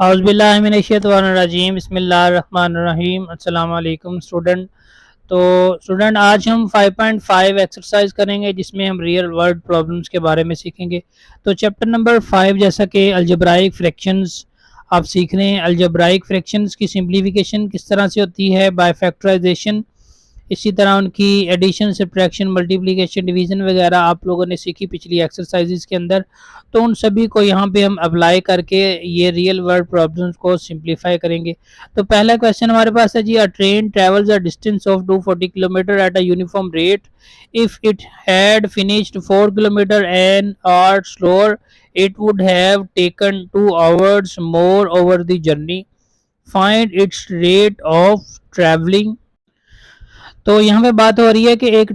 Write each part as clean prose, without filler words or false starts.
औज़ुबिल्लाहिमिनश्शैतानिर्रजीम बिस्मिल्लाहिर्रहमानिर्रहीम। अस्सलाम वालेकुम स्टूडेंट। तो स्टूडेंट आज हम 5.5 एक्सरसाइज करेंगे जिसमें हम रियल वर्ल्ड प्रॉब्लम्स के बारे में सीखेंगे। तो चैप्टर नंबर 5 जैसा कि अलजेब्राइक फ्रैक्शंस आप सीख रहे हैं। अलजेब्राइक फ्रैक्शंस की सिंप्लीफिकेशन किस तरह से होती है बाय फैक्टराइजेशन, इसी तरह उनकी एडिशन, सब्ट्रैक्शन, मल्टीप्लिकेशन, डिवीज़न वगैरह आप लोगों ने सीखी पिछली एक्सरसाइजेज के अंदर। तो उन सभी को यहाँ पे हम अप्लाई करके ये रियल वर्ल्ड प्रॉब्लम्स को सिंप्लीफाई करेंगे। तो पहला क्वेश्चन हमारे पास है जी, a train travels a distance of 240 kilometre at a uniform rate. If it had finished 4 kilometre an hour slower it would have taken 2 hours more over the journey. Find its rate of traveling. तो यहाँ पे बात हो रही है कि एक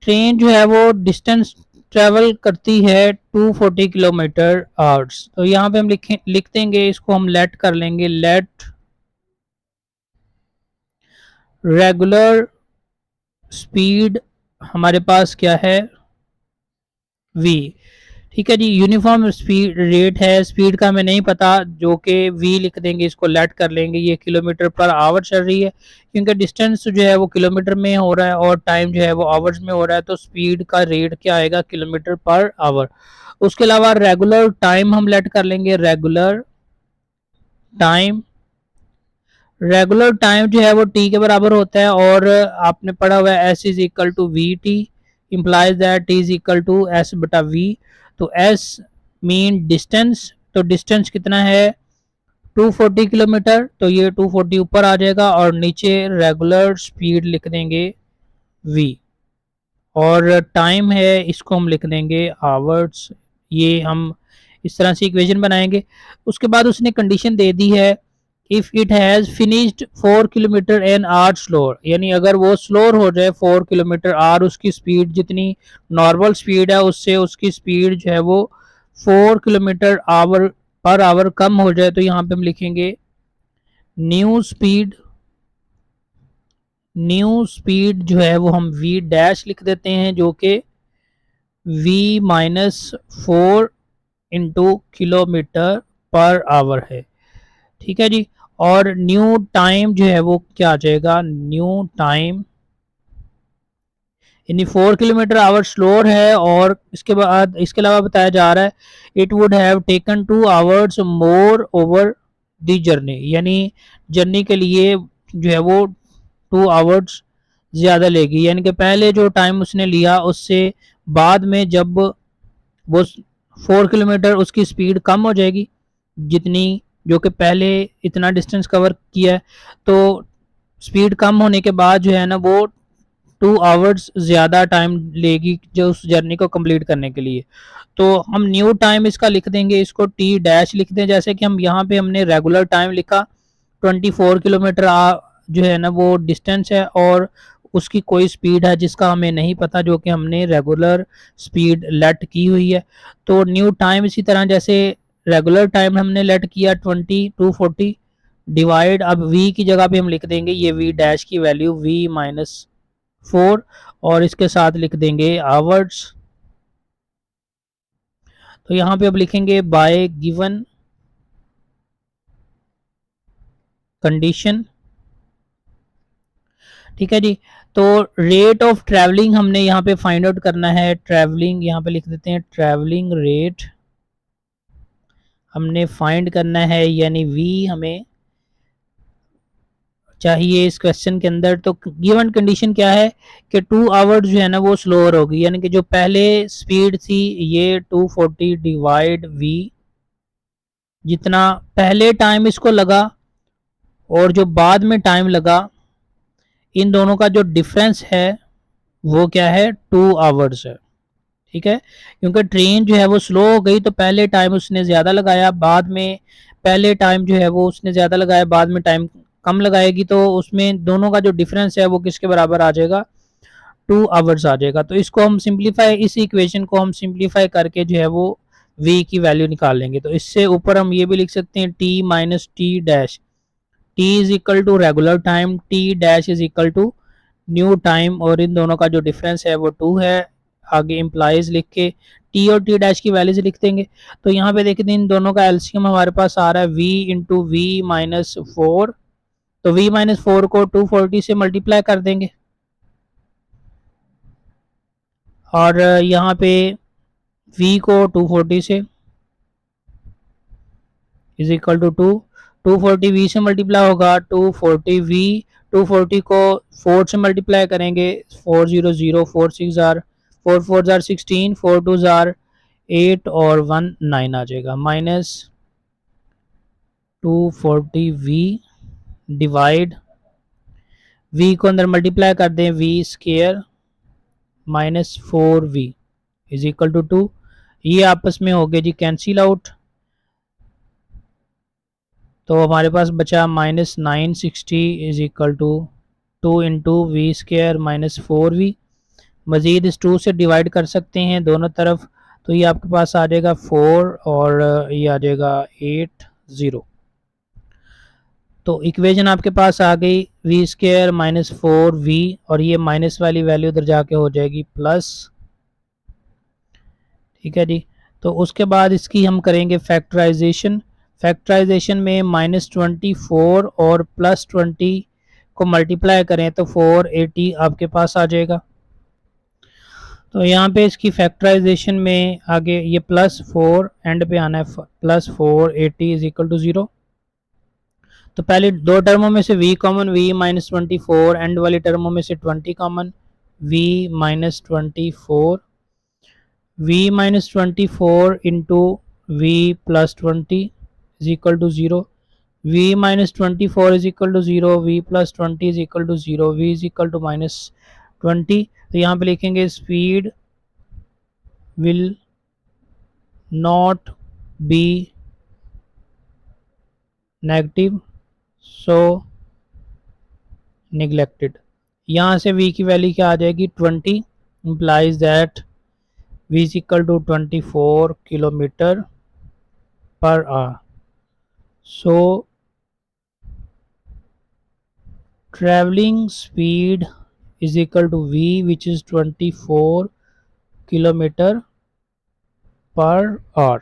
train जो है वो डिस्टेंस ट्रेवल करती है 240 किलोमीटर आवर्स। तो यहाँ पे हम लिख देंगे, इसको हम लेट कर लेंगे, लेट रेगुलर स्पीड हमारे पास क्या है, v। ठीक है जी, यूनिफॉर्म स्पीड रेट है, स्पीड का हमें नहीं पता, जो कि v लिख देंगे, इसको लेट कर लेंगे। ये किलोमीटर पर आवर चल रही है क्योंकि डिस्टेंस जो है वो किलोमीटर में हो रहा है और टाइम जो है वो आवर्स में हो रहा है, तो स्पीड का रेट क्या आएगा, किलोमीटर पर आवर। उसके अलावा रेगुलर टाइम हम लेट कर लेंगे, रेगुलर टाइम। रेगुलर टाइम जो है वो टी के बराबर होता है और आपने पढ़ा हुआ है S is equal to we T, implies that T is equal to S बटा वी। तो एस मीन डिस्टेंस, तो डिस्टेंस कितना है 240 किलोमीटर, तो ये 240 ऊपर आ जाएगा और नीचे रेगुलर स्पीड लिख देंगे v, और टाइम है इसको हम लिख देंगे आवर्स। ये हम इस तरह से इक्वेशन बनाएंगे। उसके बाद उसने कंडीशन दे दी है, if it has finished 4 kilometre an hour slower, यानी अगर वो स्लोअर हो जाए 4 किलोमीटर आवर, उसकी स्पीड जितनी नॉर्मल स्पीड है उससे उसकी स्पीड जो है वो 4 किलोमीटर आवर पर आवर कम हो जाए, तो यहाँ पे हम लिखेंगे न्यू स्पीड। न्यू स्पीड जो है वो हम v डैश लिख देते हैं, जो कि v minus 4 into kilometre per hour है। ठीक है जी। और न्यू टाइम जो है वो क्या आ जाएगा, न्यू टाइम यानी 4 किलोमीटर आवर स्लोअर है, और इसके बाद इसके अलावा बताया जा रहा है it would have taken 2 hours more over the journey, यानी जर्नी के लिए जो है वो 2 आवर्स ज़्यादा लेगी, यानी कि पहले जो टाइम उसने लिया उससे बाद में जब वो 4 किलोमीटर उसकी स्पीड कम हो जाएगी, जितनी जो कि पहले इतना डिस्टेंस कवर किया है, तो स्पीड कम होने के बाद जो है ना वो 2 आवर्स ज़्यादा टाइम लेगी जो उस जर्नी को कंप्लीट करने के लिए। तो हम न्यू टाइम इसका लिख देंगे, इसको टी डैश लिख दें, जैसे कि हम यहाँ पे हमने रेगुलर टाइम लिखा 24 किलोमीटर जो है ना वो डिस्टेंस है और उसकी कोई स्पीड है जिसका हमें नहीं पता, जो कि हमने रेगुलर स्पीड लेट की हुई है। तो न्यू टाइम इसी तरह जैसे रेगुलर टाइम हमने लेट किया 240 डिवाइड, अब v की जगह पे हम लिख देंगे ये v डैश की वैल्यू v माइनस 4 और इसके साथ लिख देंगे आवर्स। तो यहाँ पे अब लिखेंगे बाय गिवन कंडीशन। ठीक है जी। तो रेट ऑफ ट्रैवलिंग हमने यहाँ पे फाइंड आउट करना है, ट्रैवलिंग यहाँ पे लिख देते हैं, ट्रैवलिंग रेट हमने फाइंड करना है, यानी v हमें चाहिए इस क्वेश्चन के अंदर। तो गिवन कंडीशन क्या है कि 2 आवर्स जो है ना वो स्लोअर होगी, यानी कि जो पहले स्पीड थी ये 240 डिवाइड v, जितना पहले टाइम इसको लगा और जो बाद में टाइम लगा, इन दोनों का जो डिफरेंस है वो क्या है, 2 आवर्स है। ठीक है, क्योंकि ट्रेन जो है वो स्लो हो गई तो पहले टाइम उसने ज़्यादा लगाया, बाद में पहले टाइम जो है वो उसने ज़्यादा लगाया, बाद में टाइम कम लगाएगी, तो उसमें दोनों का जो डिफरेंस है वो किसके बराबर आ जाएगा, 2 आवर्स आ जाएगा। तो इसको हम सिंप्लीफाई, इस इक्वेशन को हम सिंप्लीफाई करके जो है वो v की वैल्यू निकाल लेंगे। तो इससे ऊपर हम ये भी लिख सकते हैं t minus T dash, t is equal to regular time, t dash is equal to new time, और इन दोनों का जो डिफरेंस है वो 2 है, आगे इम्प्लाइज लिख के टी और टी डैश की वैल्यूज लिख देंगे। तो यहाँ पे देखते हैं इन दोनों का एलसीएम हमारे पास आ रहा है v into V minus four. तो v माइनस फोर को 240 से मल्टीप्लाई कर देंगे और यहाँ पे v को 240 से इज इक्वल टू 240 वी से मल्टीप्लाई होगा 240 वी। 240 को 4 से मल्टीप्लाई करेंगे 400 4 6 जार 4 4 जार 16 4 2 जार 8 और 1 9 आ जाएगा माइनस 240 वी डिवाइड v को अंदर मल्टीप्लाई कर दें v square minus 4v is equal to 2। ये आपस में हो गए जी कैंसिल आउट। तो हमारे पास बचा minus 960 is equal to 2 into V square minus 4v। मज़ीद इस 2 से डिवाइड कर सकते हैं दोनों तरफ। तो ये आपके पास आ जाएगा 4 और ये आ जाएगा 8 0। तो इक्वेशन आपके पास आ गई वी स्केयर माइनस 4v और ये माइनस वाली वैल्यू उधर जाके हो जाएगी प्लस। ठीक है जी। तो उसके बाद इसकी हम करेंगे फैक्टराइजेशन। फैक्टराइजेशन में -24 और +20 को मल्टीप्लाई करें तो 480 आपके पास आ जाएगा। तो यहाँ पे इसकी फैक्टराइजेशन में आगे ये +4 एंड पे आना है +480 इज इक्वल टू 0। तो पहले दो टर्मों में से v common v minus 24 and वाली टर्मों में से 20 common v minus 24 v minus 24 into v plus 20 is equal to 0। v minus 24 is equal to 0 v plus 20 is equal to 0 v is equal to minus 20। तो यहाँ पे लिखेंगे speed will not be negative so neglected. यहाँ से v की value क्या आ जाएगी 20 implies that v is equal to 24 kilometre per hour. So traveling speed is equal to v which is 24 kilometre per hour.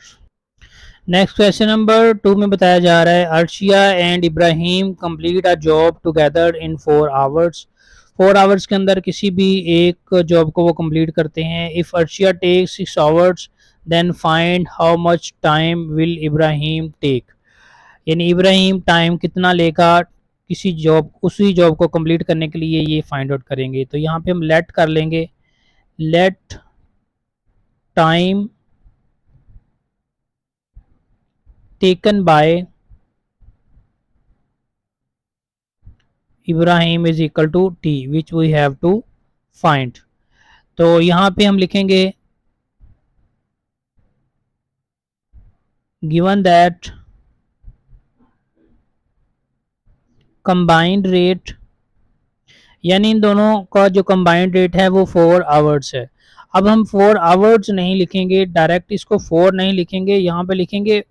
Next question number 2 में बताया जा रहा है Arshia and Ibrahim complete a job together in 4 hours. 4 hours के अंदर किसी भी एक जॉब को वो कंप्लीट करते हैं। If Arshia take 6 hours then find how much time will Ibrahim take. यानी इब्राहिम टाइम कितना लेगा किसी जॉब उसी जॉब को कंप्लीट करने के लिए, ये फाइंड आउट करेंगे। तो यहाँ पे हम लेट कर लेंगे, let time taken by Ibrahim is equal to T which we have to find. तो यहाँ पे हम लिखेंगे गिवन दैट कंबाइंड रेट, यानी इन दोनों का जो कंबाइंड रेट है वो 4 आवर्स है। अब हम 4 आवर्स नहीं लिखेंगे डायरेक्ट, इसको 4 नहीं लिखेंगे, यहाँ पे लिखेंगे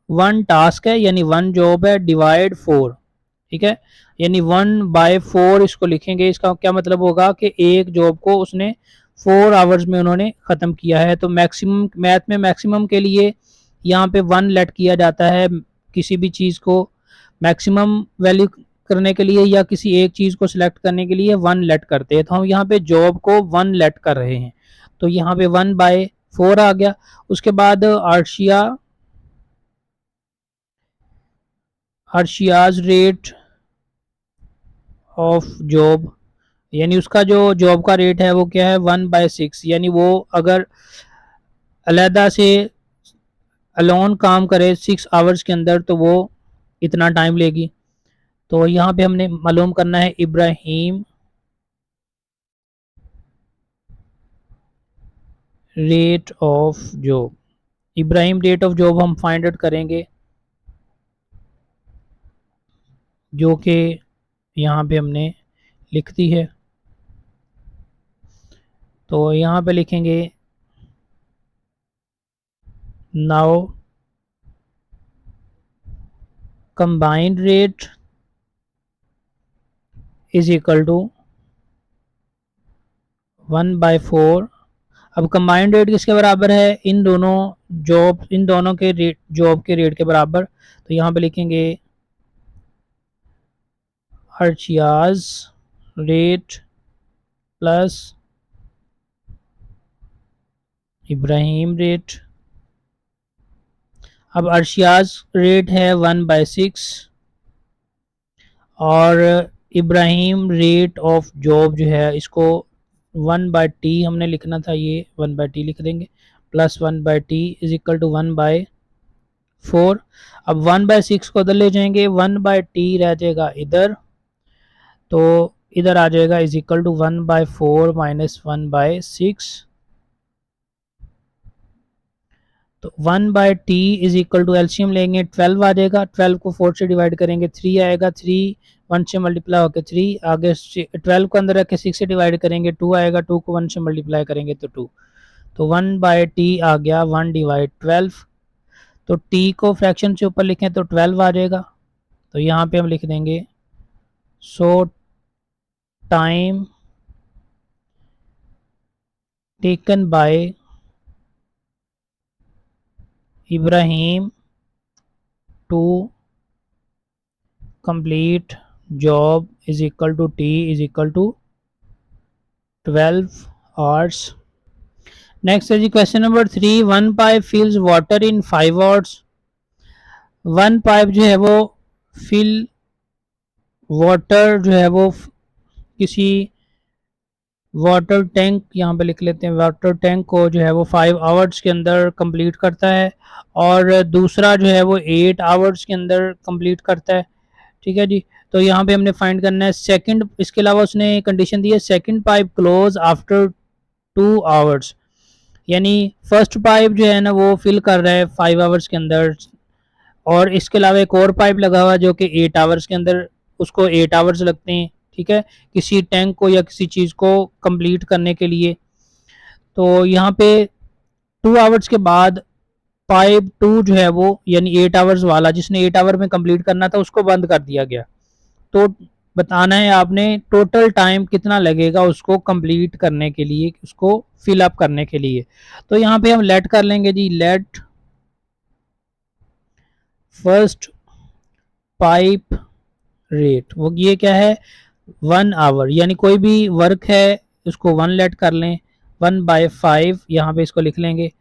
1 टास्क है यानी 1 जॉब है डिवाइड 4। ठीक है, यानी 1/4 इसको लिखेंगे। इसका क्या मतलब होगा कि एक जॉब को उसने 4 आवर्स में उन्होंने ख़त्म किया है। तो मैक्सिमम मैथ में मैक्सिमम के लिए यहाँ पे 1 लेट किया जाता है। किसी भी चीज़ को मैक्सिमम वैल्यू करने के लिए या किसी एक चीज़ को सिलेक्ट करने के लिए 1 लेट करते हैं। तो हम यहाँ पे जॉब को 1 लेट कर रहे हैं। तो यहाँ पे 1/4 आ गया। उसके बाद अर्शियाज रेट ऑफ जॉब, यानी उसका जो जॉब का रेट है वो क्या है 1/6। यानी वो अगर अलहदा से अलोन काम करे 6 आवर्स के अंदर तो वो इतना टाइम लेगी। तो यहाँ पे हमने मालूम करना है Ibrahim rate of job. Ibrahim rate of job हम फाइंड आउट करेंगे जो कि यहाँ पे हमने लिख दी है। तो यहाँ पे लिखेंगे now combined rate is equal to 1/4। अब कंबाइंड रेट किसके बराबर है, इन दोनों के रेट, जॉब के रेट के बराबर। तो यहाँ पे लिखेंगे अर्शियाज रेट प्लस इब्राहिम रेट। अब अर्शियाज रेट है 1/6 और इब्राहिम रेट ऑफ जॉब जो है इसको 1/t हमने लिखना था, ये 1/t लिख देंगे, plus 1/t is equal to 1/4। अब 1/6 को उधर ले जाएंगे, 1/t रह जाएगा इधर, तो इधर आ जाएगा इज इक्वल टू 1/4 माइनस 1/6। तो 1/t is equal to LCM लेंगे 12 आ जाएगा, 12 को 4 से डिवाइड करेंगे 3 आएगा, 3 1 से मल्टीप्लाई होकर 3 आगे, 12 को अंदर रख के 6 से डिवाइड करेंगे 2 आएगा, 2 को 1 से मल्टीप्लाई करेंगे तो 2। तो 1/t आ गया 1/12। तो t को फ्रैक्शन से ऊपर लिखें तो 12 आ जाएगा। तो यहाँ पे हम लिख देंगे so time taken by Ibrahim to complete job is equal to t is equal to 12 hours। Next है जी question number 3, one pipe fills water in 5 hours। One pipe जो है वो फिल वाटर जो है वो किसी वाटर टैंक, यहाँ पे लिख लेते हैं वाटर टैंक को जो है वो 5 hours के अंदर कंप्लीट करता है, और दूसरा जो है वो 8 hours के अंदर कंप्लीट करता है। ठीक है जी। तो यहाँ पे हमने फाइंड करना है सेकंड, इसके अलावा उसने कंडीशन दी है second pipe close after 2 hours, यानी फर्स्ट पाइप जो है ना वो फिल कर रहा है 5 hours के अंदर, और इसके अलावा एक और पाइप लगा हुआ है जो कि 8 hours के अंदर, उसको 8 hours लगते हैं। ठीक है, किसी टैंक को या किसी चीज़ को कंप्लीट करने के लिए। तो यहाँ पे 2 hours के बाद पाइप 2 जो है वो यानी 8 hours वाला, जिसने 8 hour में कंप्लीट करना था, उसको बंद कर दिया गया। तो बताना है आपने टोटल टाइम कितना लगेगा उसको कंप्लीट करने के लिए, उसको फिल अप करने के लिए। तो यहाँ पे हम लेट कर लेंगे जी, लेट फर्स्ट पाइप रेट, वो ये क्या है 1 hour, यानी कोई भी वर्क है उसको 1 लेट कर लें, 1/5 यहाँ पे इसको लिख लेंगे,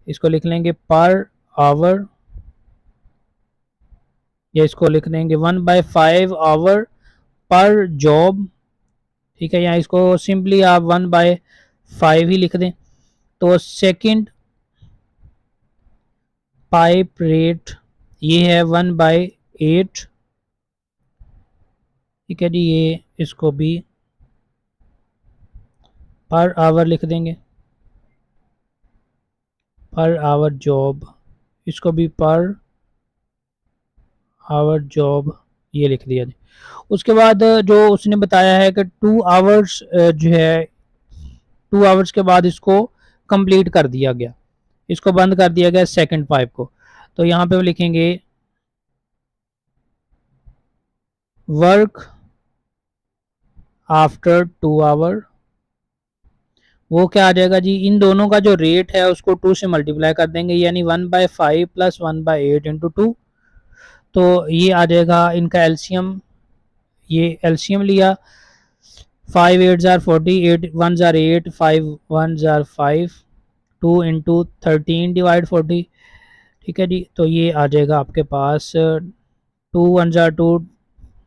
इसको लिख लेंगे पर आवर, या इसको लिख देंगे 1/5 आवर पर जॉब। ठीक है, यहाँ इसको सिंपली आप 1/5 ही लिख दें। तो सेकंड पाइप रेट ये है 1/8। ठीक है जी, ये इसको भी पर आवर लिख देंगे, पर आवर जॉब, इसको भी पर आवर जॉब ये लिख दिया। उसके बाद जो उसने बताया है कि 2 hours जो है 2 hours के बाद इसको कंप्लीट कर दिया गया, इसको बंद कर दिया गया सेकंड पाइप को। तो यहाँ पे हम लिखेंगे वर्क आफ्टर 2 hour, वो क्या आ जाएगा जी, इन दोनों का जो रेट है उसको 2 से मल्टीप्लाई कर देंगे, यानी 1/5 प्लस 1/8 इंटू 2। तो ये आ जाएगा इनका एलसीएम, ये एलसीएम लिया 5 8 jar 40, 8 1 jar 8, 5 1 jar 5, 2 into 13 divide 40। ठीक है जी, तो ये आ जाएगा आपके पास 2 1 जार 2,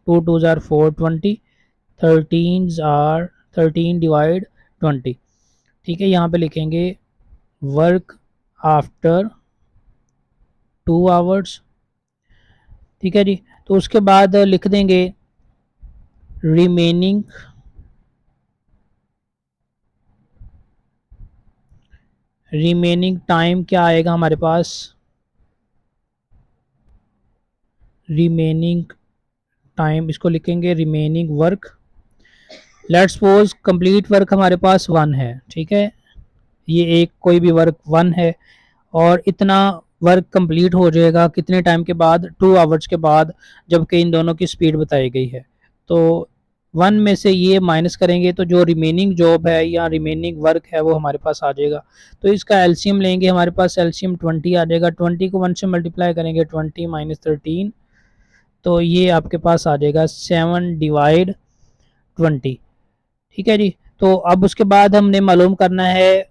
2 2 जार 4 20, 13 जार 13 डिवाइड 20। ठीक है, यहाँ पे लिखेंगे वर्क आफ्टर 2 hours। ठीक है जी, तो उसके बाद लिख देंगे रिमेनिंग टाइम क्या आएगा हमारे पास, रिमेनिंग टाइम, इसको लिखेंगे remaining work. Let's suppose complete work हमारे पास 1 है। ठीक है, ये एक कोई भी वर्क 1 है, और इतना वर्क कंप्लीट हो जाएगा कितने टाइम के बाद, 2 hours के बाद, जबकि इन दोनों की स्पीड बताई गई है। तो 1 में से ये माइनस करेंगे तो जो रिमेनिंग जॉब है या रिमेनिंग वर्क है वो हमारे पास आ जाएगा। तो इसका एलसीएम लेंगे, हमारे पास एलसीएम 20 आ जाएगा। 20 को 1 से मल्टीप्लाई करेंगे, 20 माइनस 13, तो ये आपके पास आ जाएगा 7 डिवाइड 20। ठीक है जी। तो अब उसके बाद हमने मालूम करना है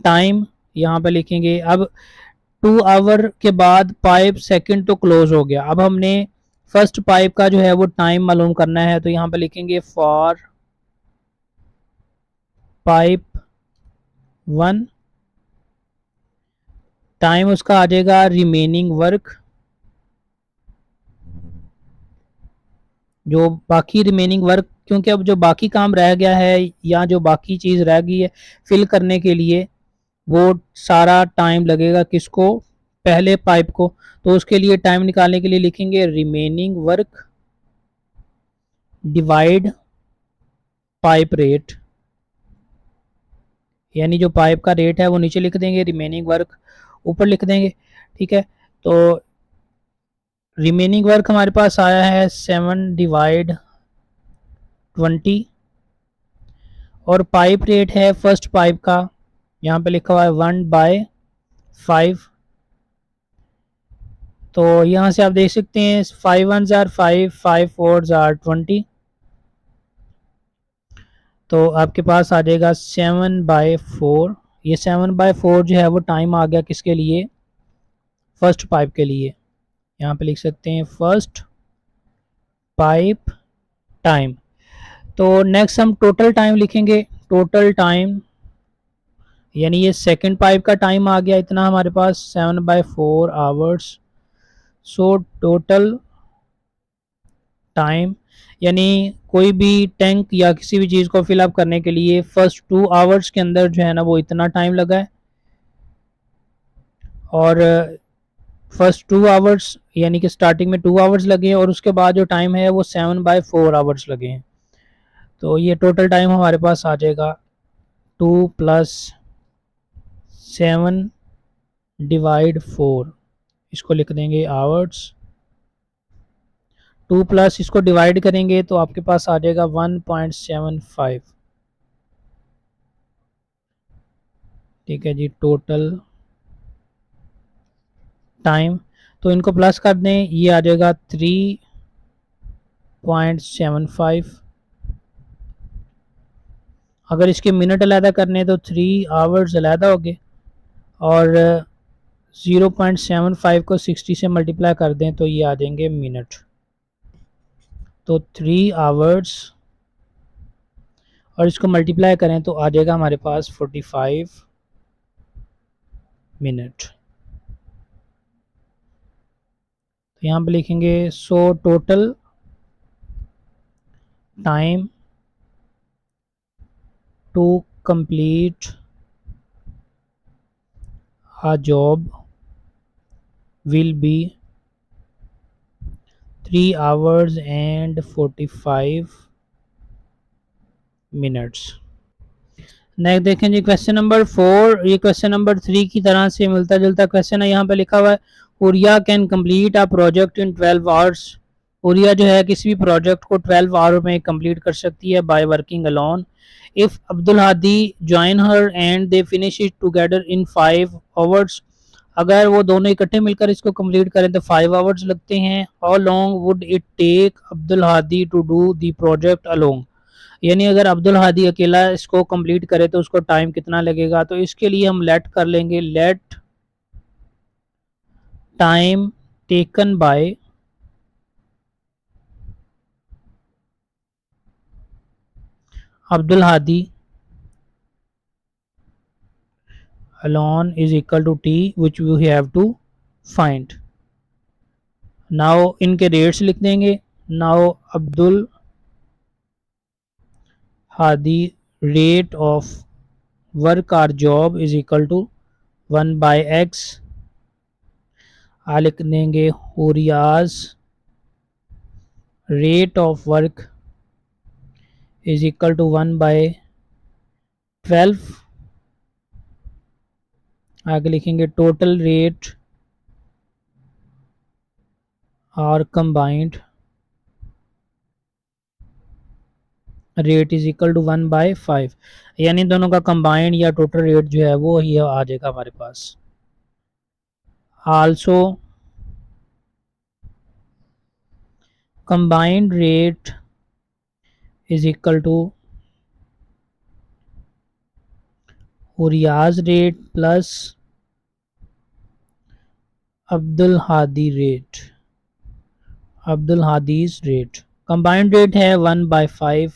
टाइम, यहाँ पे लिखेंगे। अब 2 आवर के बाद पाइप सेकंड तो क्लोज हो गया, अब हमने फर्स्ट पाइप का जो है वो टाइम मालूम करना है। तो यहाँ पे लिखेंगे फॉर पाइप 1, टाइम उसका आ जाएगा रिमेनिंग वर्क, जो बाकी रिमेनिंग वर्क, क्योंकि अब जो बाकी काम रह गया है या जो बाकी चीज़ रह गई है फिल करने के लिए, वो सारा टाइम लगेगा किसको, पहले पाइप को। तो उसके लिए टाइम निकालने के लिए लिखेंगे remaining work divide pipe rate, यानी जो पाइप का रेट है वो नीचे लिख देंगे, रिमेनिंग वर्क ऊपर लिख देंगे। ठीक है। तो रिमेनिंग वर्क हमारे पास आया है 7 डिवाइड 20, और पाइप रेट है फर्स्ट पाइप का, यहाँ पे लिखा हुआ है 1/5। तो यहाँ से आप देख सकते हैं 5 1s are 5, 5 4s are 20, तो आपके पास आ जाएगा 7/4। ये 7/4 जो है वो टाइम आ गया किसके लिए, फर्स्ट पाइप के लिए। यहाँ पे लिख सकते हैं फर्स्ट पाइप टाइम। तो नेक्स्ट हम टोटल टाइम लिखेंगे। टोटल टाइम यानी ये सेकंड पाइप का टाइम आ गया इतना हमारे पास 7/4 आवर्स। सो टोटल टाइम, यानी कोई भी टैंक या किसी भी चीज़ को फिलअप करने के लिए फर्स्ट 2 आवर्स के अंदर जो है ना वो इतना टाइम लगा है, और फर्स्ट 2 आवर्स यानी कि स्टार्टिंग में 2 आवर्स लगे हैं, और उसके बाद जो टाइम है वो 7/4 आवर्स लगे हैं। तो ये टोटल टाइम हमारे पास आ जाएगा 2+7/4, इसको लिख देंगे आवर्स। 2 प्लस इसको डिवाइड करेंगे तो आपके पास आ जाएगा 1.75। ठीक है जी। टोटल टाइम, तो इनको प्लस कर दें, ये आ जाएगा 3.75। अगर इसके मिनट अलहदा करने तो 3 आवर्स अलहदा हो गए, और 0.75 को 60 से मल्टीप्लाई कर दें तो ये आ जाएंगे मिनट। तो 3 आवर्स और इसको मल्टीप्लाई करें तो आ जाएगा हमारे पास 45 मिनट। तो यहाँ पे लिखेंगे so total time to complete a job will be 3 hours and 45 minutes। Next देखें जी क्वेश्चन नंबर 4। ये क्वेश्चन नंबर 3 की तरह से मिलता जुलता क्वेश्चन है। यहाँ पे लिखा हुआ है urea can complete a project in 12 hours. Urea जो है किसी भी प्रोजेक्ट को 12 आवर में कंप्लीट कर सकती है by working alone. If Abdul Hadi join her and they finish it together in 5 hours, अगर वो दोनों इकट्ठे मिलकर इसको कंप्लीट करें तो 5 आवर्स लगते हैं। How long would it take Abdul Hadi to do the project alone, यानी अगर अब्दुल हादी अकेला इसको कंप्लीट करे तो उसको टाइम कितना लगेगा। तो इसके लिए हम लेट कर लेंगे, let time taken by Abdul Hadi alone is equal to t which we have to find। Now इनके रेट्स लिख देंगे। Now Abdul Hadi rate of work or job is equal to 1/x। लिख देंगे हुरियाज rate of work is equal to 1/12। आगे लिखेंगे total rate or combined rate is equal to 1/5, यानी दोनों का कंबाइंड या टोटल रेट जो है वो ही आ जाएगा हमारे पास। Also combined rate is equal to Riaz rate plus Abdul Hadi rate, Abdul Hadi's rate. Combined rate है 1/5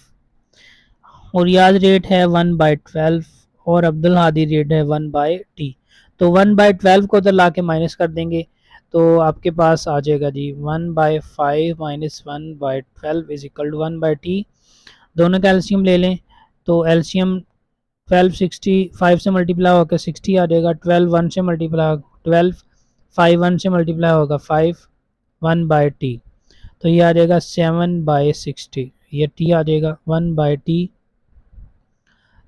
और रियाज रेट है 1/12 और अब्दुल हादी रेट है 1/t। तो 1/12 को तो ला के माइनस कर देंगे तो आपके पास आ जाएगा जी 1/5 minus 1/12 is equal to 1/t। दोनों का एलसीएम ले लें तो एलसीएम 12 65 से मल्टीप्लाई होकर 60 आ जाएगा, 12 1 से मल्टीप्लाई 12 5 1 से मल्टीप्लाई होगा 5 1/t, तो ये आ जाएगा 7/60, ये t आ जाएगा 1/t।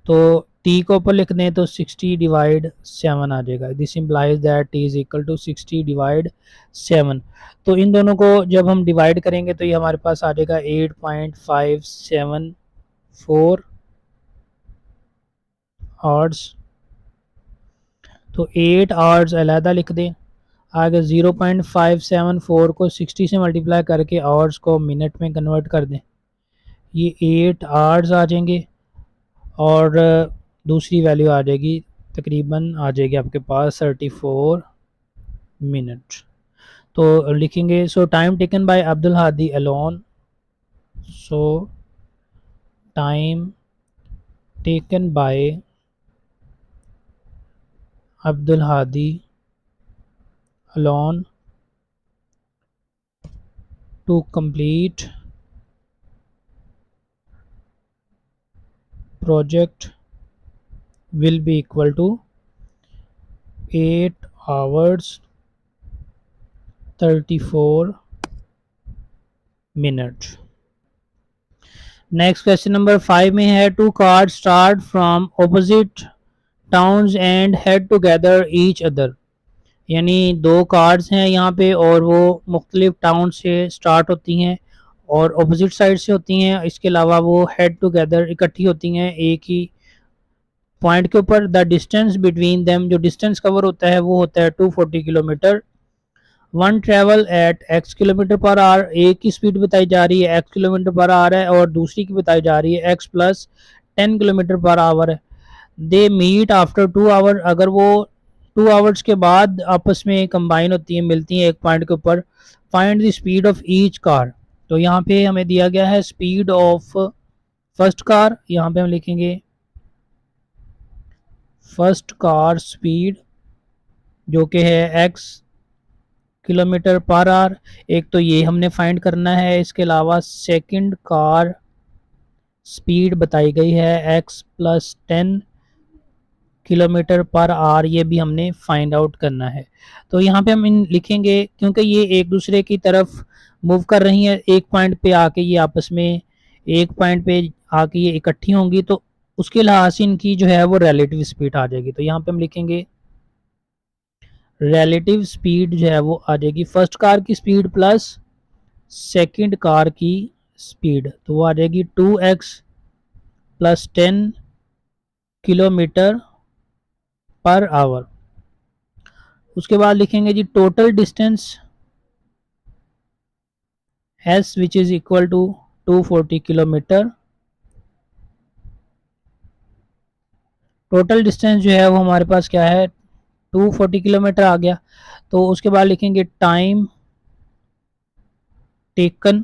तो t को ऊपर लिख दें तो 60/7 आ जाएगा। This implies that t is equal to 60/7। तो इन दोनों को जब हम डिवाइड करेंगे तो ये हमारे पास आ जाएगा 8.574 आवर्स। तो 8 आवर्स अलहदा लिख दें, आगे 0.574 को 60 से मल्टीप्लाई करके आवर्स को मिनट में कन्वर्ट कर दें, ये 8 आवर्स आ जाएंगे और दूसरी वैल्यू आ जाएगी तकरीबन आ जाएगी आपके पास 34 मिनट। तो लिखेंगे so time taken by Abdul Hadi alone, so time taken by Abdul Hadi alone to complete project will be equal to 8 hours 34 minutes। Next question number 5 में है two cars start from opposite towns and head together each other, यानी दो cards हैं यहाँ पे और वो मुख्तलिफ टाउन से स्टार्ट होती हैं और ऑपोजिट साइड से होती हैं, इसके अलावा वो हेड टुगेदर इकट्ठी होती हैं एक ही पॉइंट के ऊपर। द डिस्टेंस बिटवीन देम, जो डिस्टेंस कवर होता है वो होता है 240 kilometre. One travel eight x kilometre per our, एक की स्पीड बताई जा रही है x किलोमीटर पर आवर है और दूसरी की बताई जा रही है x plus 10 kilometre per hour है। दे मीट आफ्टर 2 आवर, अगर वो 2 आवर्स के बाद आपस में कंबाइन होती हैं, मिलती हैं एक पॉइंट के ऊपर। Find the speed of each car, तो यहाँ पे हमें दिया गया है स्पीड ऑफ फर्स्ट कार, यहाँ पे हम लिखेंगे फर्स्ट कार स्पीड जो कि है x किलोमीटर पर आवर, एक तो ये हमने फाइंड करना है। इसके अलावा सेकंड कार स्पीड बताई गई है x plus 10 kilometre per our, ये भी हमने फाइंड आउट करना है। तो यहाँ पे हम इन लिखेंगे क्योंकि ये एक दूसरे की तरफ मूव कर रही हैं, एक पॉइंट पे आके ये आपस में एक पॉइंट पे आके ये इकट्ठी होंगी तो उसके लिहाज से इनकी जो है वो रिलेटिव स्पीड आ जाएगी। तो यहाँ पे हम लिखेंगे रिलेटिव स्पीड जो है वो आ जाएगी फर्स्ट कार की स्पीड प्लस सेकंड कार की स्पीड, तो वो आ जाएगी 2x plus 10 kilometre per our. उसके बाद लिखेंगे जी total distance s which is equal to 240 kilometre. Total distance जो है वो हमारे पास क्या है 240 किलोमीटर आ गया। तो उसके बाद लिखेंगे time taken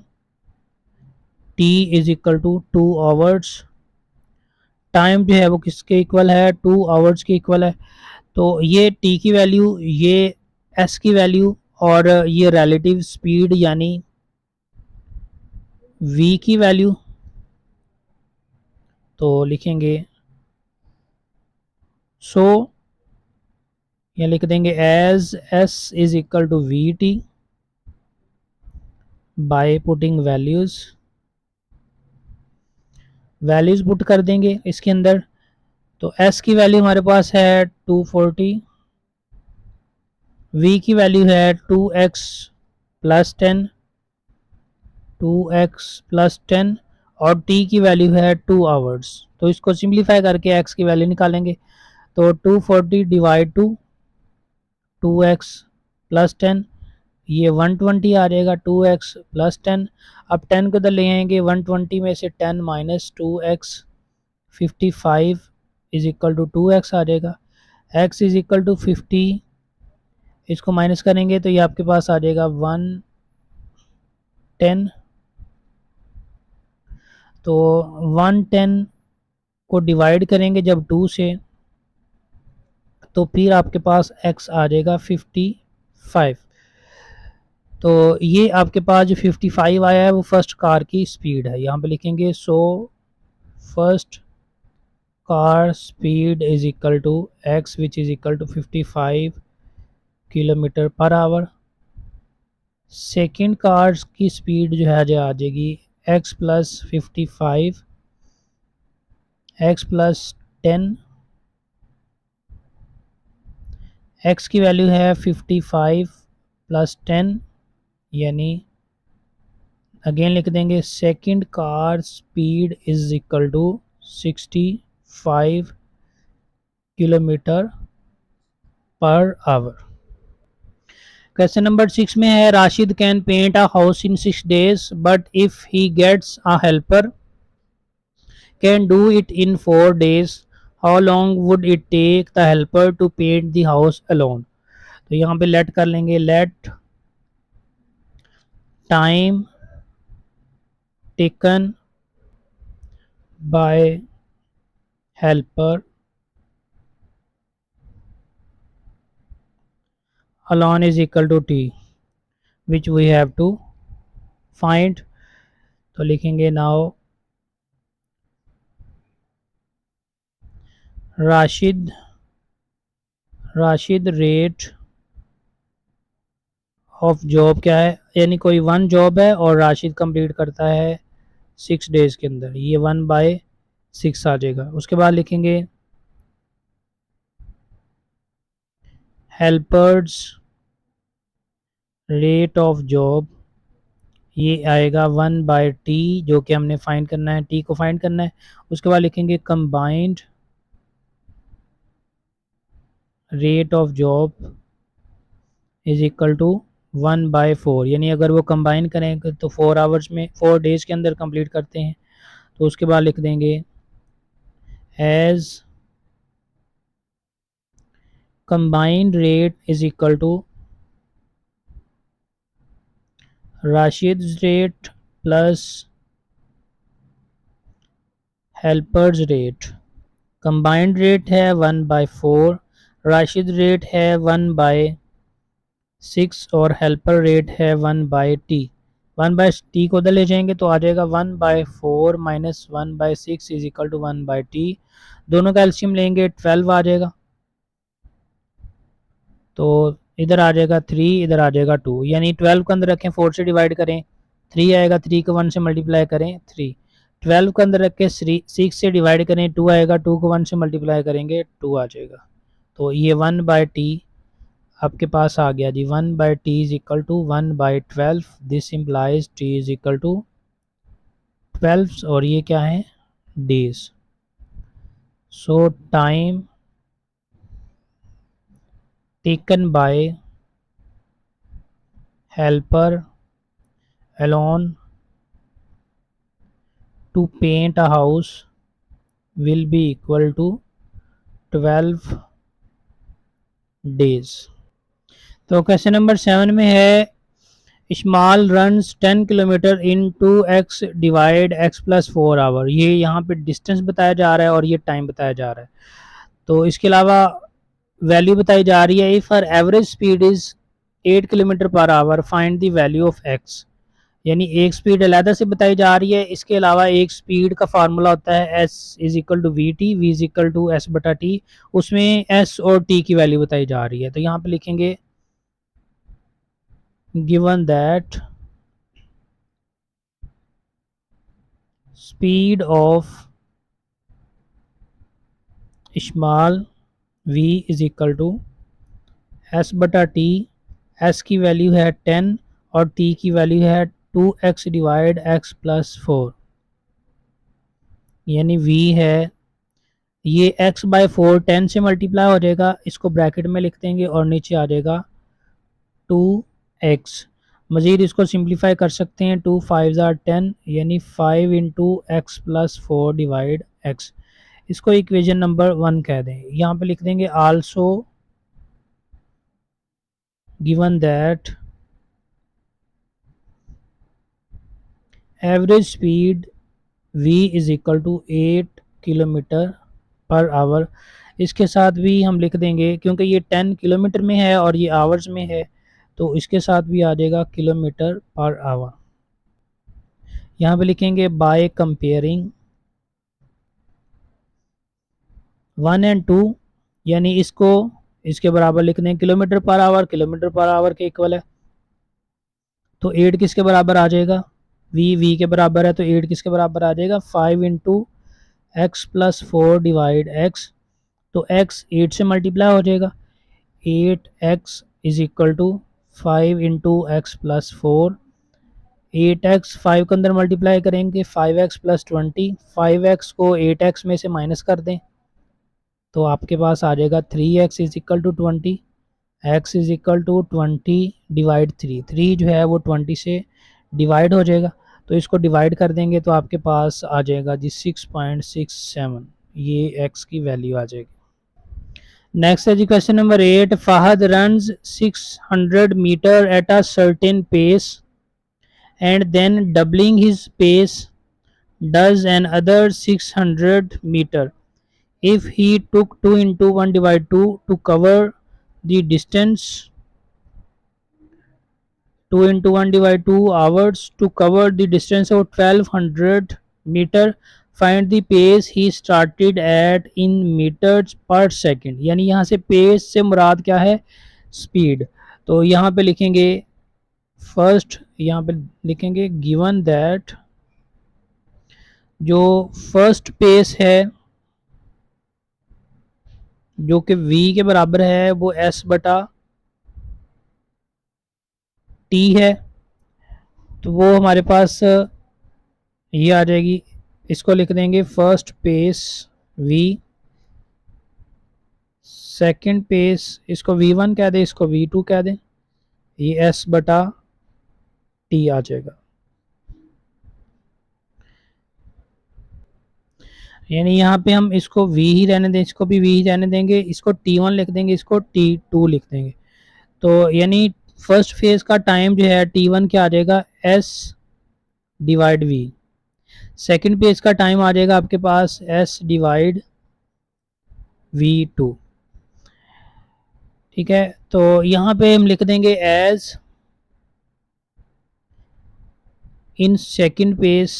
t is equal to 2 hours. Time जो है वो किसके इक्वल है 2 आवर्स के इक्वल है। तो ये t की वैल्यू, ये s की वैल्यू और ये रिलेटिव स्पीड यानी v की वैल्यू, तो लिखेंगे सो या लिख देंगे as s is equal to we T by putting values, values put कर देंगे इसके अंदर। तो s की वैल्यू हमारे पास है 240, v की वैल्यू है 2x प्लस 10, 2x प्लस 10 और t की वैल्यू है 2 आवर्स। तो इसको सिंप्लीफाई करके x की वैल्यू निकालेंगे। तो 240 डिवाइड टू 2x प्लस 10, ये 120 आ जाएगा 2x प्लस 10। अब 10 को इधर ले आएंगे, 120 में से 10 minus 2x 55 is equal to 2x आ जाएगा। x इज इक्वल टू 50, इसको माइनस करेंगे तो ये आपके पास आ जाएगा 110। तो 110 को डिवाइड करेंगे जब 2 से, तो फिर आपके पास x आ जाएगा 55। तो ये आपके पास जो 55 आया है वो फर्स्ट कार की स्पीड है। यहाँ पे लिखेंगे so first car speed is equal to x which is equal to 55 kilometre per hour. Second cars की स्पीड जो है जो आ जाएगी x plus 55 x plus 10, x की वैल्यू है 55 प्लस 10, यानी अगेन लिख देंगे second car speed is equal to 65 kilometre per hour. Question number 6 में है Rashid can paint a house in 6 days but if he gets a helper can do it in 4 days, how long would it take the helper to paint the house alone. तो यहाँ पे let कर लेंगे, let time taken by helper alone is equal to t which we have to find। तो लिखेंगे now Rashid rate of job क्या है, यानी कोई वन जॉब है और राशिद कंप्लीट करता है 6 डेज के अंदर, ये 1/6 आ जाएगा। उसके बाद लिखेंगे हेल्पर्स रेट ऑफ जॉब, ये आएगा 1/t जो कि हमने फाइंड करना है, t को फाइंड करना है। उसके बाद लिखेंगे combined rate of job is equal to 1/4, यानी अगर वो कंबाइन करें तो 4 आवर्स में 4 डेज के अंदर कंप्लीट करते हैं। तो उसके बाद लिख देंगे as combined rate is equal to Rashid rate plus helper's rate. Combined rate है 1/4, राशिद रेट है 1/6 और हेल्पर रेट है 1/t। 1/t को उधर ले जाएंगे तो आ जाएगा 1/4 minus 1/6 is equal to 1/t। दोनों का एल्शियम लेंगे 12 आ जाएगा। तो इधर आ जाएगा 3, इधर आ जाएगा 2, यानी 12 को अंदर रखें 4 से डिवाइड करें 3 आएगा, 3 को 1 से मल्टीप्लाई करें 3, 12 को अंदर रख के 6 से डिवाइड करें 2 आएगा, 2 को 1 से मल्टीप्लाई करेंगे 2 आ जाएगा। तो ये 1/t आपके पास आ गया जी। 1/t is equal to 1/12, this implies t is equal to 12 और ये क्या है days. So time taken by helper alone to paint a house will be equal to 12 days। तो क्वेश्चन नंबर 7 में है Ismail runs 10 kilometre in 2x divide x plus 4 hour. ये यहाँ पे डिस्टेंस बताया जा रहा है और ये टाइम बताया जा रहा है। तो इसके अलावा वैल्यू बताई जा रही है if her average speed is 8 kilometre per our find the value of x, यानी एक स्पीड अलहदा से बताई जा रही है। इसके अलावा एक स्पीड का फार्मूला होता है s is equal to we T, V is equal to S बटा टी, उसमें s और t की वैल्यू बताई जा रही है। तो यहाँ पे लिखेंगे given that speed of Ismail v is equal to S बटा टी, s की वैल्यू है 10 और t की वैल्यू है 2x डिवाइड x प्लस 4। यानी v है, ये x बाय 4 10 से मल्टीप्लाई हो जाएगा, इसको ब्रैकेट में लिख देंगे और नीचे आ जाएगा 2x। मज़ीद इसको सिंप्लीफाई कर सकते हैं, 2 5 ज़ार 10 यानी 5 into X plus 4 divide x। इसको इक्वेशन नंबर 1 कह दें। यहाँ पे लिख देंगे also given that average speed v is equal to 8 kilometre per hour. इसके साथ भी हम लिख देंगे, क्योंकि ये 10 किलोमीटर में है और ये आवर्स में है, तो इसके साथ भी आ जाएगा किलोमीटर पर आवर। यहाँ पे लिखेंगे बाय कंपेयरिंग 1 एंड 2, यानी इसको इसके बराबर लिख दें, किलोमीटर पर आवर के इक्वल है, तो 8 किसके बराबर आ जाएगा, v के बराबर है, तो 8 किसके बराबर आ जाएगा, 5 into X plus 4 divide X. तो x 8 से मल्टीप्लाई हो जाएगा, 8x is equal to 5 into X plus 4, 8x 5 के अंदर मल्टीप्लाई करेंगे 5x प्लस 20, 5x को 8x में से माइनस कर दें तो आपके पास आ जाएगा 3x is equal to 20, x is equal to 20 divide 3 जो है वो 20 से डिवाइड हो जाएगा, तो इसको डिवाइड कर देंगे तो आपके पास आ जाएगा जी 6.67, ये x की वैल्यू आ जाएगी। नेक्स्ट है जी question number 8, Fahad runs 600 metre at a certain pace and then doubling his pace does another 600 metre if he took 2 into 1 divided 2 to cover the distance, 2 into 1 divided 2 hours to cover the distance of 1200 meter, find the pace he started at in meters per second। यानी यहाँ से pace से मुराद क्या है, speed. तो यहाँ पे लिखेंगे फर्स्ट, यहाँ पे लिखेंगे गिवन दैट जो फर्स्ट पेस है जो कि v के बराबर है वो s बटा t है, तो वो हमारे पास ये आ जाएगी, इसको लिख देंगे first pace v, second pace इसको v1 कह दें, इसको v2 कह दें, ये s बटा t आ जाएगा। यानी यहाँ पे हम इसको v ही रहने दें, इसको भी v ही रहने देंगे, इसको t1 लिख देंगे, इसको t2 लिख देंगे। तो यानी फर्स्ट फेज का टाइम जो है t1 क्या आ जाएगा, s divide v। Second page का टाइम आ जाएगा आपके पास s डिवाइड v2। ठीक है, तो यहाँ पे हम लिख देंगे as in second pace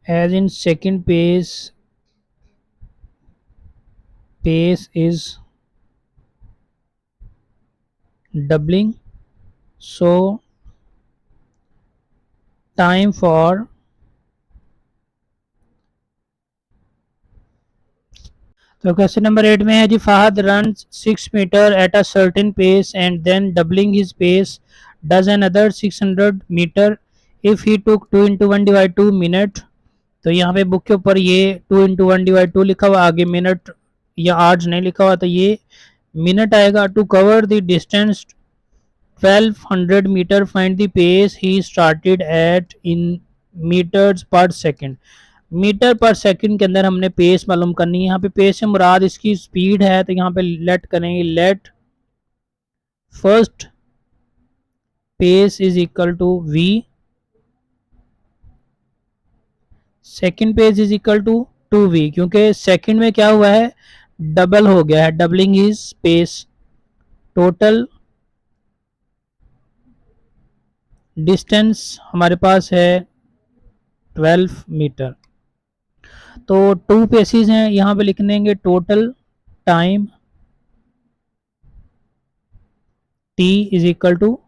as in second pace is doubling, so time for तो क्वेश्चन नंबर 8 में है जी, Fahad run 6 metre at a certain pace and then doubling his pace does another 600 metre if he took 2 into 1 divide 2 minute. तो यहाँ पे book के ऊपर ये 2 इंटू 1 डिवाइड 2 लिखा हुआ, आगे मिनट या आवर्स नहीं लिखा हुआ, तो ये मिनट आएगा। To cover the distance 1200 metre find the pace he started at in metres per second. Metre per second के अंदर हमने पेस मालूम करनी है। यहाँ पे पेस से मुराद इसकी स्पीड है, तो यहाँ पे लेट करेंगे, let first pace is equal to v, second pace is equal to 2v, क्योंकि सेकंड में क्या हुआ है, डबल हो गया है, doubling is space. Total distance हमारे पास है 12 मीटर। तो 2 पेसेस हैं, यहाँ पे लिख देंगे total time t is equal to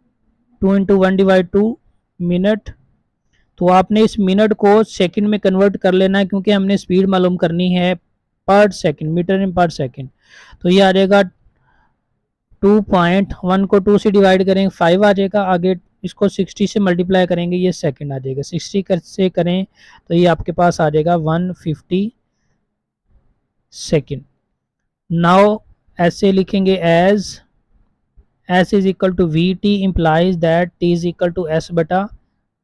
2 into 1 divide 2 minute. तो आपने इस मिनट को सेकंड में कन्वर्ट कर लेना है, क्योंकि हमने स्पीड मालूम करनी है पर सेकंड, मीटर इन पर सेकंड। तो ये आ जाएगा 2.1 को 2 से डिवाइड करेंगे 5 आ जाएगा, आगे इसको 60 से मल्टीप्लाई करेंगे, ये सेकंड आ जाएगा। 60 से करें तो ये आपके पास आ जाएगा 150 सेकंड। नाउ ऐसे लिखेंगे as s is equal to we T implies that T is equal to S बटा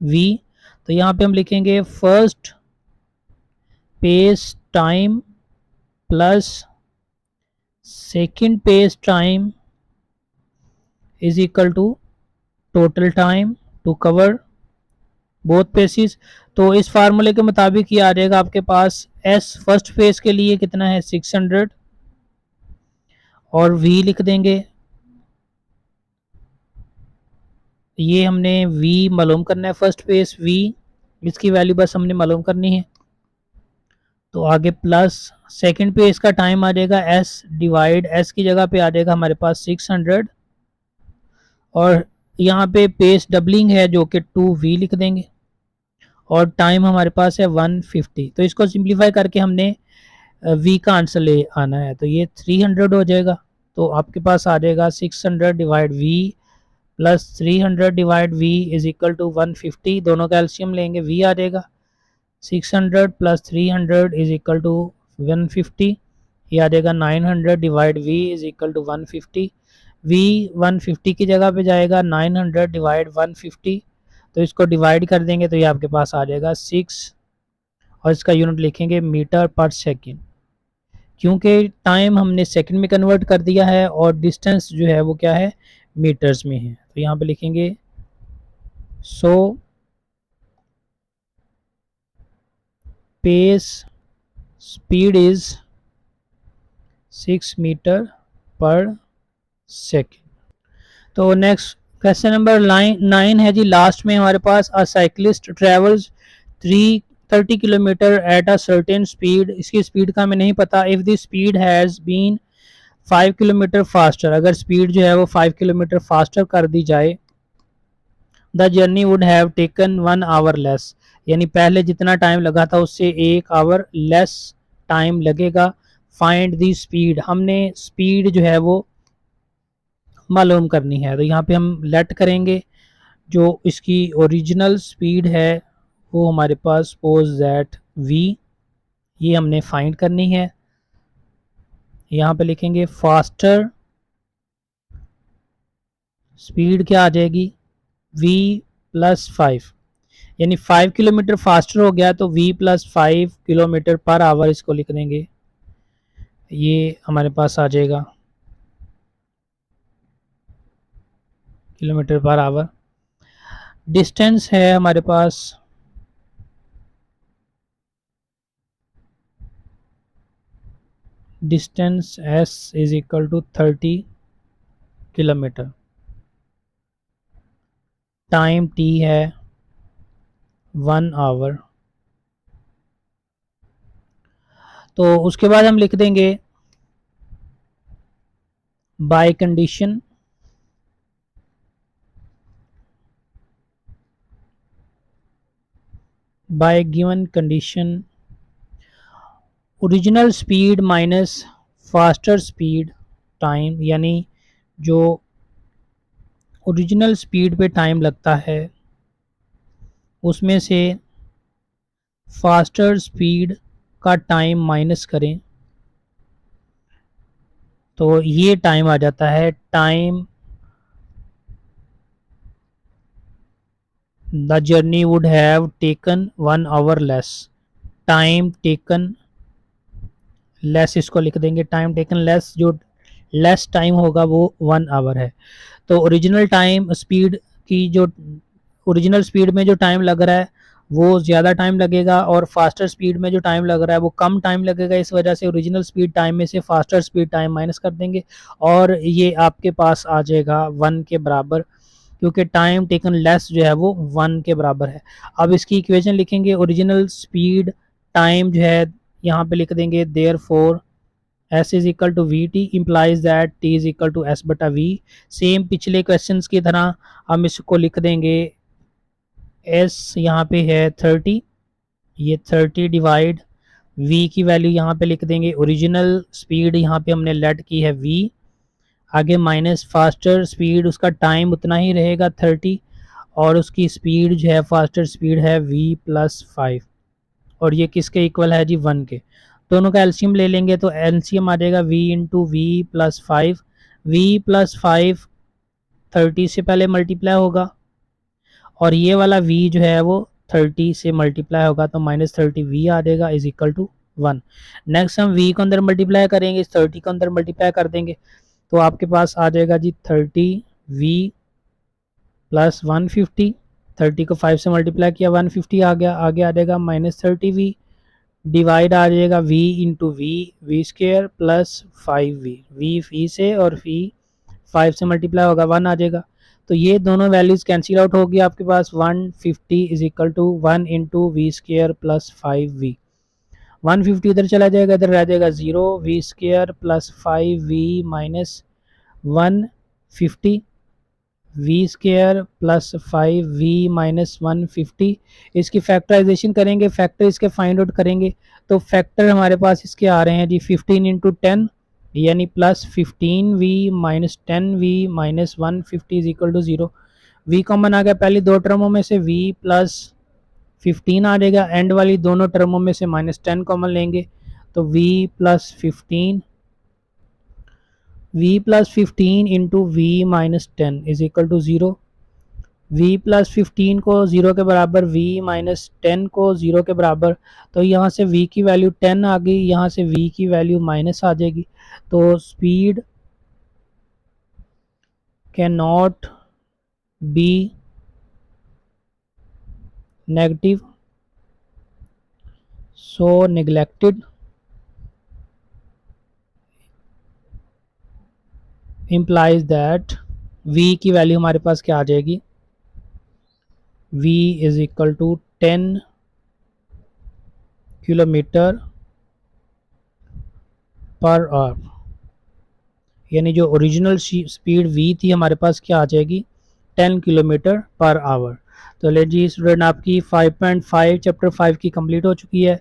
वी। तो यहाँ पे हम लिखेंगे first pace time plus second pace time is equal to total time to cover both paces. तो इस फार्मूले के मुताबिक ये आ जाएगा आपके पास एस फर्स्ट फेज के लिए कितना है 600 और वी लिख देंगे, ये हमने v मालूम करना है फर्स्ट फेज v, इसकी वैल्यू बस हमने मालूम करनी है। तो आगे प्लस सेकंड पेज का टाइम आ जाएगा s डिवाइड s की जगह पे आ जाएगा हमारे पास 600 और यहाँ पे पेज डबलिंग है जो कि 2v लिख देंगे और टाइम हमारे पास है 150। तो इसको सिंप्लीफाई करके हमने v का आंसर ले आना है, तो ये 300 हो जाएगा। तो आपके पास आ जाएगा 600 divide v plus 300 divide v is equal to 150, दोनों का एलसीएम लेंगे v आ जाएगा। 600 प्लस 300 इज इक्वल टू 150, ये आ जाएगा 900 divide v is equal to 150। v 150 की जगह पे जाएगा 900 डिवाइड 150, तो इसको डिवाइड कर देंगे तो ये आपके पास आ जाएगा 6 और इसका यूनिट लिखेंगे मीटर पर सेकेंड, क्योंकि टाइम हमने सेकंड में कन्वर्ट कर दिया है और डिस्टेंस जो है वो क्या है मीटर्स में है। तो यहाँ पे लिखेंगे so pace speed is 6 metre per second. तो नेक्स्ट क्वेश्चन नंबर 9 है जी, लास्ट में हमारे पास a cyclist travels 330 kilometre at a certain speed, इसकी स्पीड का हमें नहीं पता। If the speed has been 5 kilometre faster, अगर स्पीड जो है वो 5 किलोमीटर फास्टर कर दी जाए, the journey would have taken 1 hour less, यानी पहले जितना टाइम लगा था उससे 1 आवर लेस टाइम लगेगा। फाइंड दी स्पीड, हमने स्पीड जो है वो मालूम करनी है। तो यहाँ पे हम लेट करेंगे जो इसकी ओरिजिनल स्पीड है वो हमारे पास सपोज दैट v, ये हमने फाइंड करनी है। यहाँ पे लिखेंगे फास्टर स्पीड क्या आ जाएगी v प्लस 5, यानी 5 किलोमीटर फास्टर हो गया तो v plus 5 kilometre per our इसको लिख देंगे, ये हमारे पास आ जाएगा किलोमीटर पर आवर। डिस्टेंस है हमारे पास distance s is equal to 30 kilometre, time t है 1 आवर। तो उसके बाद हम लिख देंगे by condition by given condition original speed minus faster speed time, यानी जो ओरिजिनल स्पीड पे टाइम लगता है उसमें से फास्टर स्पीड का टाइम माइनस करें तो ये टाइम आ जाता है time the journey would have taken 1 hour less, time taken less इसको लिख देंगे, टाइम टेकन लेस, जो लेस टाइम होगा वो 1 आवर है। तो ओरिजिनल टाइम स्पीड की जो ओरिजिनल स्पीड में जो टाइम लग रहा है वो ज़्यादा टाइम लगेगा और फास्टर स्पीड में जो टाइम लग रहा है वो कम टाइम लगेगा, इस वजह से ओरिजिनल स्पीड टाइम में से फास्टर स्पीड टाइम माइनस कर देंगे और ये आपके पास आ जाएगा 1 के बराबर, क्योंकि टाइम टेकन लेस जो है वो 1 के बराबर है। अब इसकी इक्वेशन लिखेंगे, ओरिजिनल स्पीड टाइम जो है यहाँ पे लिख देंगे therefore s is equal to we T implies that t is equal to s बटा v। सेम पिछले क्वेश्चन की तरह हम इसको लिख देंगे s यहाँ पे है 30, ये 30 डिवाइड v की वैल्यू यहाँ पे लिख देंगे, ओरिजिनल स्पीड यहाँ पे हमने लेट की है v, आगे माइनस फास्टर स्पीड उसका टाइम उतना ही रहेगा 30 और उसकी स्पीड जो है फास्टर स्पीड है v+5 और ये किसके इक्वल है जी 1 के। दोनों का एलसीएम ले लेंगे तो एलसीएम आ जाएगा v इंटू v+5। v+5 30 से पहले मल्टीप्लाई होगा और ये वाला v जो है वो 30 से मल्टीप्लाई होगा तो -30v आ जाएगा इज इक्वल टू 1। नेक्स्ट हम v को अंदर मल्टीप्लाई करेंगे, इस 30 को अंदर मल्टीप्लाई कर देंगे तो आपके पास आ जाएगा जी 30v प्लस 150। 30 को 5 से मल्टीप्लाई किया 150 आ गया, आगे आ जाएगा -30v डिवाइड आ जाएगा v into V square plus 5v, v से और v 5 से मल्टीप्लाई होगा 1 आ जाएगा। तो ये दोनों वैल्यूज कैंसिल आउट होगी, आपके पास 150 is equal to 1 into V square plus 5v। 150 इधर चला जाएगा, इधर रह जाएगा 0, V square plus 5v minus 150, V square plus 5v minus 150। इसकी फैक्टराइजेशन करेंगे, फैक्टर इसके फाइंड आउट करेंगे तो फैक्टर हमारे पास इसके आ रहे हैं जी 15 इंटू 10 यानी plus 15v minus 10v minus 150 is equal to 0। v common आ गया पहली दो टर्मों में से, v प्लस 15 आ जाएगा, एंड वाली दोनों टर्मों में से -10 कॉमन लेंगे तो v plus 15 v plus 15 into V minus 10 is equal to 0। v plus 15 को 0 के बराबर, v माइनस 10 को 0 के बराबर, तो यहाँ से v की वैल्यू 10 आ गई, यहाँ से v की वैल्यू माइनस आ जाएगी। तो speed can not be negative so neglected implies that v की वैल्यू हमारे पास क्या आ जाएगी, v is equal to 10 kilometre per hour, यानी जो ओरिजिनल स्पीड v थी हमारे पास क्या आ जाएगी 10 किलोमीटर पर आवर। तो ले जी स्टूडेंट आपकी 5.5 चैप्टर 5 की कंप्लीट हो चुकी है।